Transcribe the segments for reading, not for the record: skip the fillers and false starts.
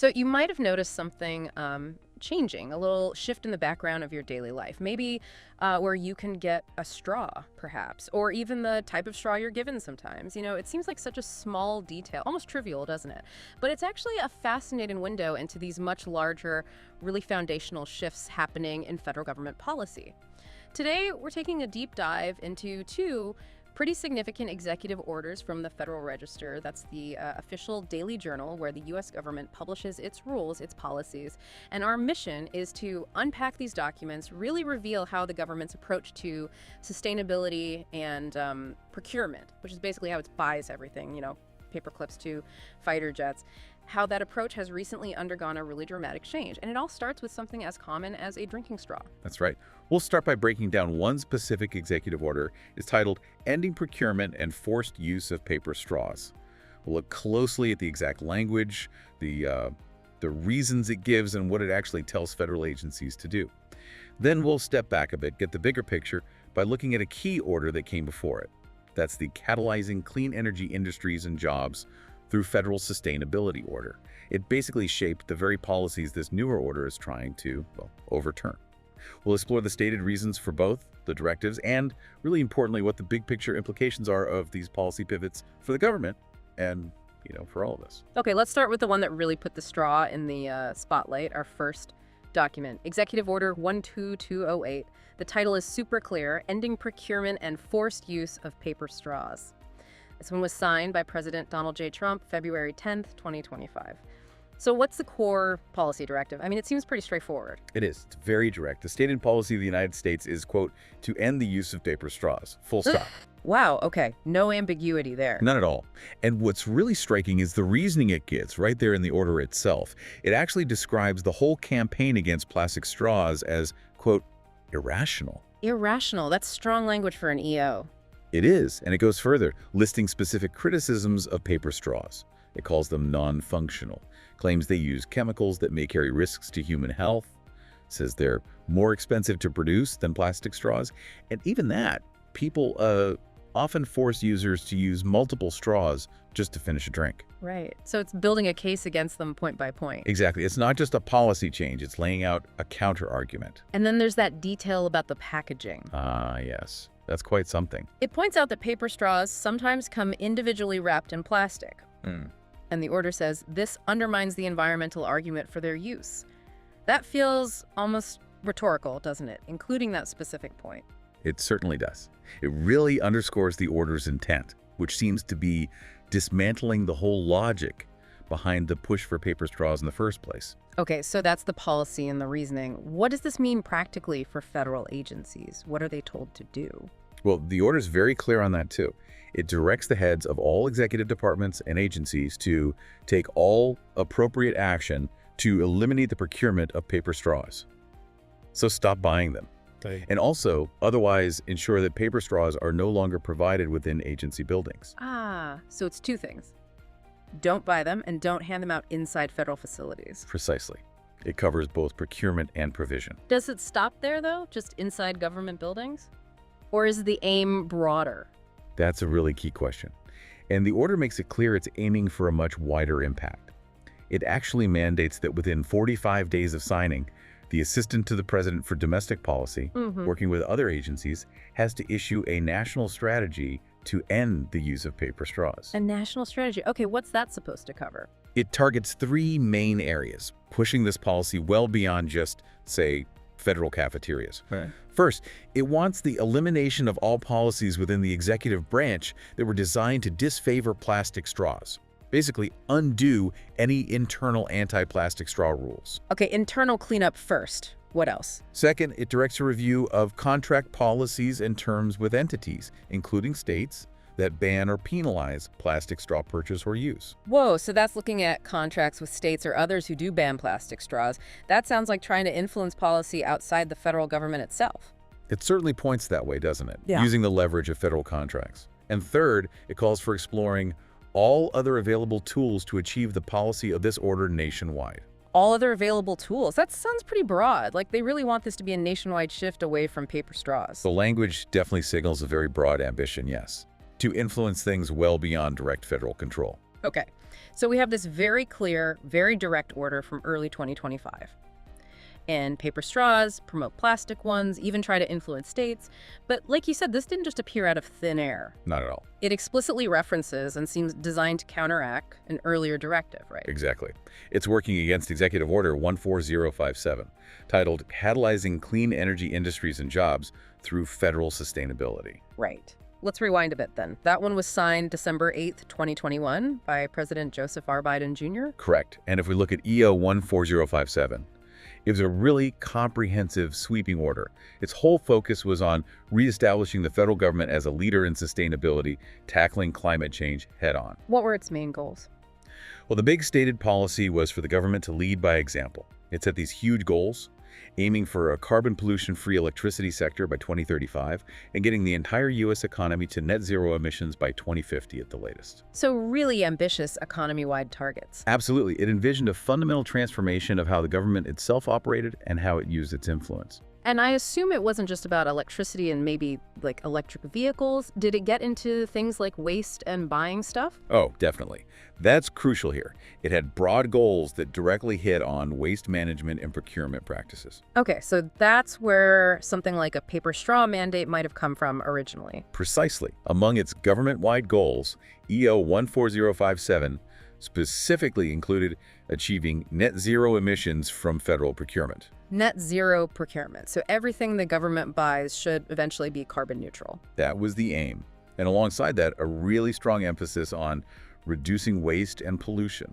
So you might have noticed something changing, a little shift in the background of your daily life. Maybe where you can get a straw, perhaps, or even the type of straw you're given sometimes. It seems like such a small detail, almost trivial, doesn't it? But it's actually a fascinating window into these much larger, really foundational shifts happening in federal government policy. Today, we're taking a deep dive into two pretty significant executive orders from the Federal Register. That's the official daily journal where the U.S. government publishes its rules, its policies. And our mission is to unpack these documents, really reveal how the government's approach to sustainability and procurement, which is basically how it buys everything, paper clips to fighter jets, how that approach has recently undergone a really dramatic change. And it all starts with something as common as a drinking straw. That's right. We'll start by breaking down one specific executive order. It's titled Ending Procurement and Forced Use of Paper Straws. We'll look closely at the exact language, the reasons it gives, and what it actually tells federal agencies to do. Then we'll step back a bit, get the bigger picture by looking at a key order that came before it. That's the Catalyzing Clean Energy Industries and Jobs through Federal Sustainability Order. It basically shaped the very policies this newer order is trying to, overturn. We'll explore the stated reasons for both the directives and, really importantly, what the big picture implications are of these policy pivots for the government and, for all of us. Okay, let's start with the one that really put the straw in the spotlight, our first document, Executive Order 12208. The title is super clear, Ending Procurement and Forced Use of Paper Straws. This one was signed by President Donald J. Trump, February 10th, 2025. So what's the core policy directive? It seems pretty straightforward. It is. It's very direct. The stated policy of the United States is, quote, to end the use of paper straws. Full stop. Wow, okay. No ambiguity there. None at all. And what's really striking is the reasoning it gives right there in the order itself. It actually describes the whole campaign against plastic straws as, quote, irrational. Irrational. That's strong language for an EO. It is, and it goes further, listing specific criticisms of paper straws. It calls them non-functional, claims they use chemicals that may carry risks to human health, says they're more expensive to produce than plastic straws, and even that, people often force users to use multiple straws just to finish a drink. Right. So it's building a case against them point by point. Exactly. It's not just a policy change, it's laying out a counter-argument. And then there's that detail about the packaging. Ah, yes. That's quite something. It points out that paper straws sometimes come individually wrapped in plastic. And the order says this undermines the environmental argument for their use. That feels almost rhetorical, doesn't it? Including that specific point. It certainly does. It really underscores the order's intent, which seems to be dismantling the whole logic behind the push for paper straws in the first place. Okay, so that's the policy and the reasoning. What does this mean practically for federal agencies? What are they told to do? Well, the order is very clear on that too. It directs the heads of all executive departments and agencies to take all appropriate action to eliminate the procurement of paper straws. So stop buying them. Okay. And also, otherwise ensure that paper straws are no longer provided within agency buildings. Ah, so it's two things. Don't buy them and don't hand them out inside federal facilities. Precisely. It covers both procurement and provision. Does it stop there, though? Just inside government buildings? Or is the aim broader? That's a really key question. And the order makes it clear it's aiming for a much wider impact. It actually mandates that within 45 days of signing, the Assistant to the President for Domestic Policy, working with other agencies, has to issue a national strategy to end the use of paper straws. A national strategy. Okay, what's that supposed to cover? It targets three main areas, pushing this policy well beyond just, say, federal cafeterias. Right. First, it wants the elimination of all policies within the executive branch that were designed to disfavor plastic straws. Basically, undo any internal anti-plastic straw rules. Okay, internal cleanup first. What else? Second, it directs a review of contract policies and terms with entities, including states, that ban or penalize plastic straw purchase or use. Whoa, so that's looking at contracts with states or others who do ban plastic straws. That sounds like trying to influence policy outside the federal government itself. It certainly points that way, doesn't it? Yeah. Using the leverage of federal contracts. And third, it calls for exploring all other available tools to achieve the policy of this order nationwide. All other available tools. That sounds pretty broad. Like they really want this to be a nationwide shift away from paper straws. The language definitely signals a very broad ambition, yes, to influence things well beyond direct federal control. Okay, so we have this very clear, very direct order from early 2025. And paper straws, promote plastic ones, even try to influence states. But like you said, this didn't just appear out of thin air. Not at all. It explicitly references and seems designed to counteract an earlier directive, right? Exactly. It's working against Executive Order 14057, titled Catalyzing Clean Energy Industries and Jobs Through Federal Sustainability. Right. Let's rewind a bit then. That one was signed December 8th, 2021 by President Joseph R. Biden Jr. Correct. And if we look at EO 14057, it was a really comprehensive, sweeping order. Its whole focus was on reestablishing the federal government as a leader in sustainability, tackling climate change head-on. What were its main goals? Well, the big stated policy was for the government to lead by example. It set these huge goals, aiming for a carbon pollution-free electricity sector by 2035 and getting the entire U.S. economy to net zero emissions by 2050 at the latest. So really ambitious economy-wide targets. Absolutely. It envisioned a fundamental transformation of how the government itself operated and how it used its influence. And I assume it wasn't just about electricity and maybe like electric vehicles. Did it get into things like waste and buying stuff? Oh, definitely. That's crucial here. It had broad goals that directly hit on waste management and procurement practices. Okay, so that's where something like a paper straw mandate might have come from originally. Precisely. Among its government-wide goals, EO 14057 specifically included achieving net zero emissions from federal procurement. Net zero procurement. So everything the government buys should eventually be carbon neutral. That was the aim. And alongside that, a really strong emphasis on reducing waste and pollution.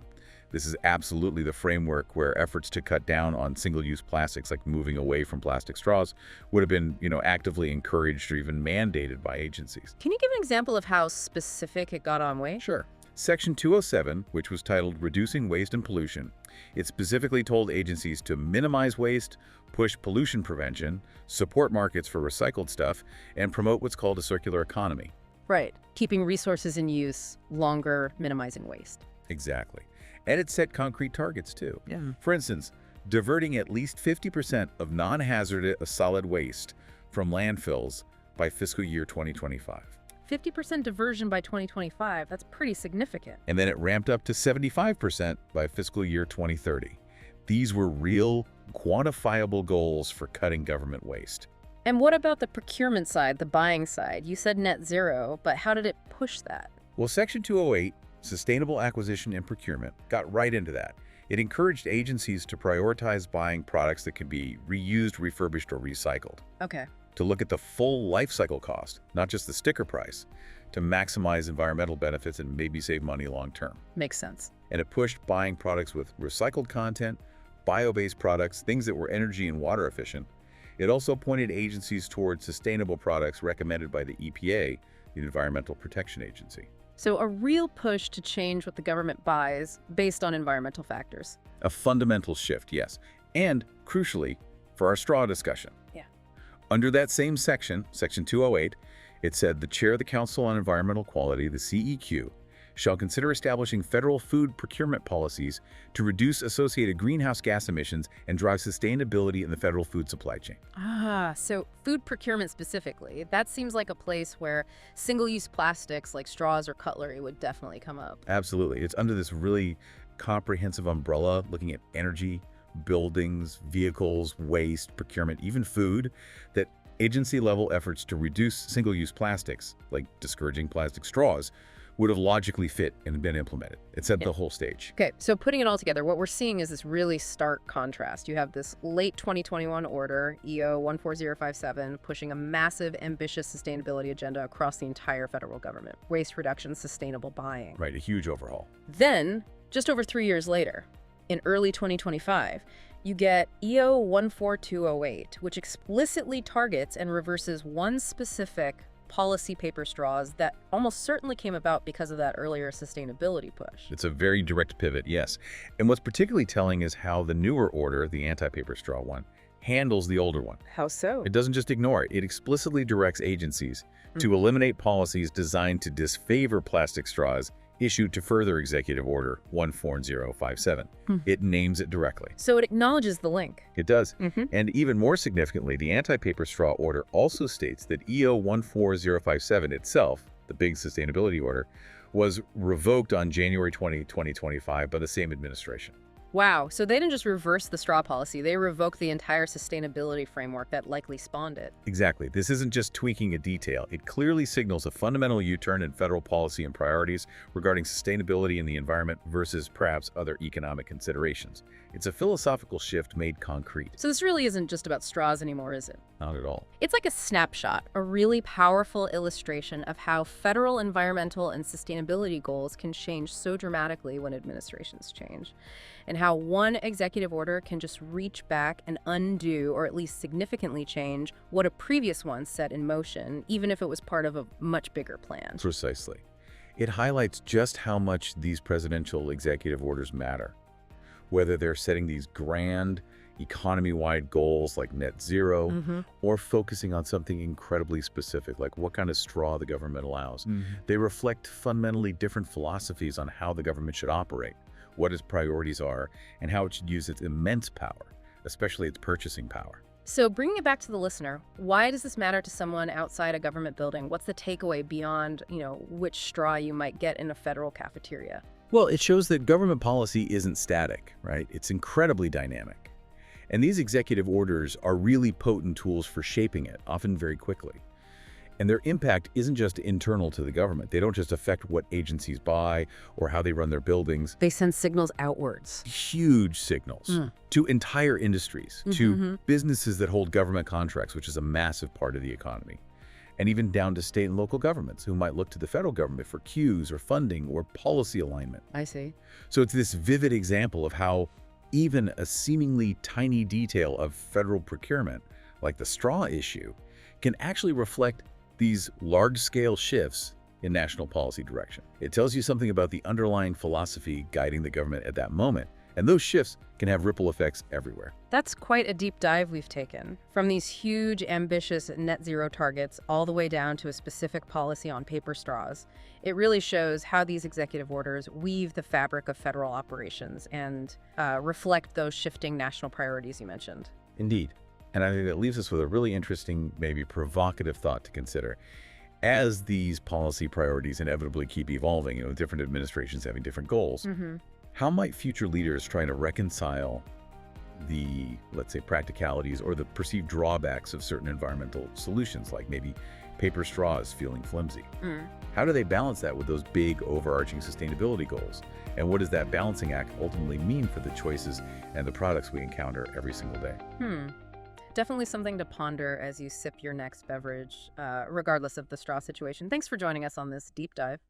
This is absolutely the framework where efforts to cut down on single-use plastics, like moving away from plastic straws, would have been, actively encouraged or even mandated by agencies. Can you give an example of how specific it got on waste? Sure. Section 207, which was titled Reducing Waste and Pollution, it specifically told agencies to minimize waste, push pollution prevention, support markets for recycled stuff, and promote what's called a circular economy. Right. Keeping resources in use longer, minimizing waste. Exactly. And it set concrete targets, too. Yeah. For instance, diverting at least 50% of non-hazardous solid waste from landfills by fiscal year 2025. 50% diversion by 2025, that's pretty significant. And then it ramped up to 75% by fiscal year 2030. These were real, quantifiable goals for cutting government waste. And what about the procurement side, the buying side? You said net zero, but how did it push that? Well, Section 208, Sustainable Acquisition and Procurement, got right into that. It encouraged agencies to prioritize buying products that could be reused, refurbished, or recycled. Okay. To look at the full life cycle cost, not just the sticker price, to maximize environmental benefits and maybe save money long term. Makes sense. And it pushed buying products with recycled content, bio-based products, things that were energy and water efficient. It also pointed agencies towards sustainable products recommended by the EPA, the Environmental Protection Agency. So a real push to change what the government buys based on environmental factors. A fundamental shift, yes. And, crucially, for our straw discussion. Yeah. Under that same section, Section 208, it said the Chair of the Council on Environmental Quality, the CEQ, shall consider establishing federal food procurement policies to reduce associated greenhouse gas emissions and drive sustainability in the federal food supply chain. Ah, so food procurement specifically, that seems like a place where single-use plastics like straws or cutlery would definitely come up. Absolutely. It's under this really comprehensive umbrella looking at energy, buildings, vehicles, waste, procurement, even food, that agency-level efforts to reduce single-use plastics, like discouraging plastic straws, would have logically fit and been implemented. It set the whole stage. Okay, so putting it all together, what we're seeing is this really stark contrast. You have this late 2021 order, EO 14057, pushing a massive, ambitious sustainability agenda across the entire federal government. Waste reduction, sustainable buying. Right, a huge overhaul. Then, just over 3 years later, in early 2025, you get EO 14208, which explicitly targets and reverses one specific policy paper straws that almost certainly came about because of that earlier sustainability push. It's a very direct pivot, yes. And what's particularly telling is how the newer order, the anti-paper straw one, handles the older one. How so? It doesn't just ignore it. It explicitly directs agencies to eliminate policies designed to disfavor plastic straws issued to further Executive Order 14057. It names it directly. So it acknowledges the link. It does. And even more significantly, the anti-paper straw order also states that EO 14057 itself, the big sustainability order, was revoked on January 20, 2025 by the same administration. Wow, so they didn't just reverse the straw policy, they revoked the entire sustainability framework that likely spawned it. Exactly. This isn't just tweaking a detail. It clearly signals a fundamental U-turn in federal policy and priorities regarding sustainability in the environment versus perhaps other economic considerations. It's a philosophical shift made concrete. So this really isn't just about straws anymore, is it? Not at all. It's like a snapshot, a really powerful illustration of how federal environmental and sustainability goals can change so dramatically when administrations change, and how one executive order can just reach back and undo or at least significantly change what a previous one set in motion, even if it was part of a much bigger plan. Precisely. It highlights just how much these presidential executive orders matter. Whether they're setting these grand, economy-wide goals like net zero, or focusing on something incredibly specific, like what kind of straw the government allows. They reflect fundamentally different philosophies on how the government should operate, what its priorities are, and how it should use its immense power, especially its purchasing power. So bringing it back to the listener, why does this matter to someone outside a government building? What's the takeaway beyond, which straw you might get in a federal cafeteria? Well, it shows that government policy isn't static, right? It's incredibly dynamic. And these executive orders are really potent tools for shaping it, often very quickly. And their impact isn't just internal to the government. They don't just affect what agencies buy or how they run their buildings. They send signals outwards. Huge signals to entire industries, to businesses that hold government contracts, which is a massive part of the economy. And even down to state and local governments who might look to the federal government for cues or funding or policy alignment. I see. So it's this vivid example of how even a seemingly tiny detail of federal procurement, like the straw issue, can actually reflect these large-scale shifts in national policy direction. It tells you something about the underlying philosophy guiding the government at that moment, and those shifts can have ripple effects everywhere. That's quite a deep dive we've taken. From these huge, ambitious net zero targets all the way down to a specific policy on paper straws. It really shows how these executive orders weave the fabric of federal operations and reflect those shifting national priorities you mentioned. Indeed. And I think that leaves us with a really interesting, maybe provocative thought to consider. As these policy priorities inevitably keep evolving, different administrations having different goals, how might future leaders try to reconcile the, let's say, practicalities or the perceived drawbacks of certain environmental solutions, like maybe paper straws feeling flimsy? How do they balance that with those big overarching sustainability goals? And what does that balancing act ultimately mean for the choices and the products we encounter every single day? Definitely something to ponder as you sip your next beverage, regardless of the straw situation. Thanks for joining us on this deep dive.